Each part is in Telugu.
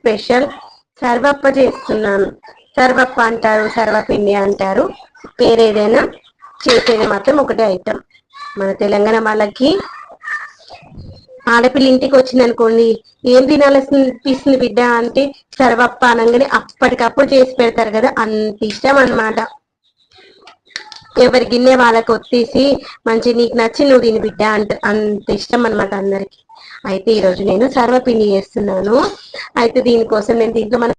స్పెషల్ సర్వప్ప చేస్తున్నాను. సర్వప్ప అంటారు, సర్వపిండి అంటారు, పేరేదైనా చేసేది మాత్రం ఒకటే ఐటమ్. మన తెలంగాణ వాళ్ళకి ఆడపిల్ల ఇంటికి వచ్చింది అనుకోండి, ఏం తినాలనిపిస్తుంది బిడ్డ అంటే సర్వప్ప అనగానే అప్పటికప్పుడు చేసి పెడతారు కదా, అంత ఇష్టం అన్నమాట. ఎవరి గిన్నె వాళ్ళకి వచ్చేసి మంచి నీకు నచ్చి నువ్వు తిని బిడ్డ అంత ఇష్టం అనమాట అందరికి. అయితే ఈరోజు నేను సర్వపిండి చేస్తున్నాను. అయితే దీనికోసం నేను దీంట్లో మన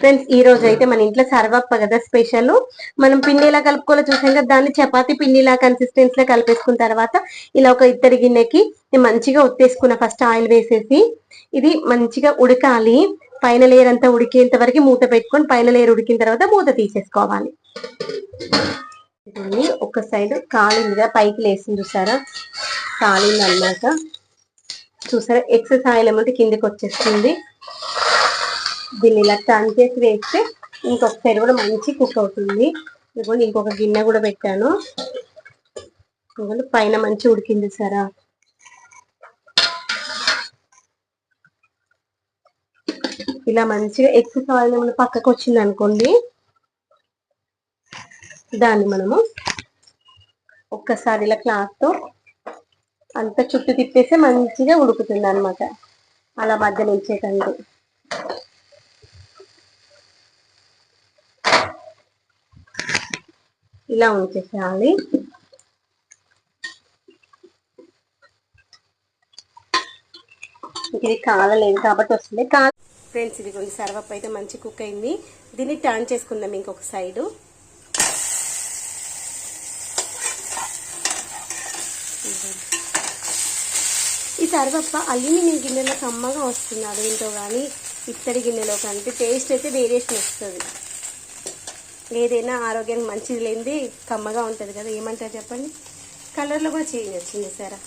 ఫ్రెండ్స్, ఈ రోజు అయితే మన ఇంట్లో సర్వప్ప కదా స్పెషల్. మనం పిండి ఎలా కలుపుకోవాలో చూసాం కదా, దాన్ని చపాతీ పిండిలా కన్సిస్టెన్సీలో కలిపేసుకున్న తర్వాత ఇలా ఒక ఇత్తడి గిన్నెకి మంచిగా ఒత్తేసుకున్న, ఫస్ట్ ఆయిల్ వేసేసి ఇది మంచిగా ఉడకాలి. పైన లేయర్ అంతా ఉడికేంత వరకు మూత పెట్టుకొని పైన లేయర్ ఉడికిన తర్వాత మూత తీసేసుకోవాలి. ఒక సైడ్ కాలిందిగా పైకి లేసింది చూసారా, కాలింది అన్నమాట. చూసారా ఎక్సెస్ ఆయిల్ ఏమంటే కిందికి వచ్చేస్తుంది. దీన్ని ఇలా టర్న్ చేసి వేస్తే ఇంకొక సైడ్ కూడా మంచి కుక్ అవుతుంది. ఇదిగోండి ఇంకొక గిన్నె కూడా పెట్టాను, పైన మంచి ఉడికింది సారా. ఇలా మంచిగా ఎక్సెస్ ఆయిల్ ఏమైనా పక్కకు వచ్చింది అనుకోండి, దాన్ని మనము ఒక్కసారి ఇలా క్లాత్ తో అంత చుట్టూ తిప్పేస్తే మంచిగా ఉడుకుతుంది అనమాట. అలా మధ్య నిలిచేటండి ఇలా ఉంచేసేయాలి. ఇది కాలలేదు కాబట్టి వస్తుంది. ఫ్రెండ్స్, ఇది కొంచెం సర్వప్ అయితే మంచి కుక్ అయింది. దీన్ని టర్న్ చేసుకుందాం ఇంకొక సైడు. ఈ సర్వప్ప అల్యూమినియం గిన్నెలో కమ్మగా వస్తుంది, అదేంటో కానీ ఇత్తడి గిన్నెలో కంటే టేస్ట్ అయితే వేరియేషన్ వస్తుంది. ఏదైనా ఆరోగ్యానికి మంచిది లేనిది కమ్మగా ఉంటుంది కదా, ఏమంటారు చెప్పండి. కలర్లో కూడా చేంజ్ వచ్చింది సారా.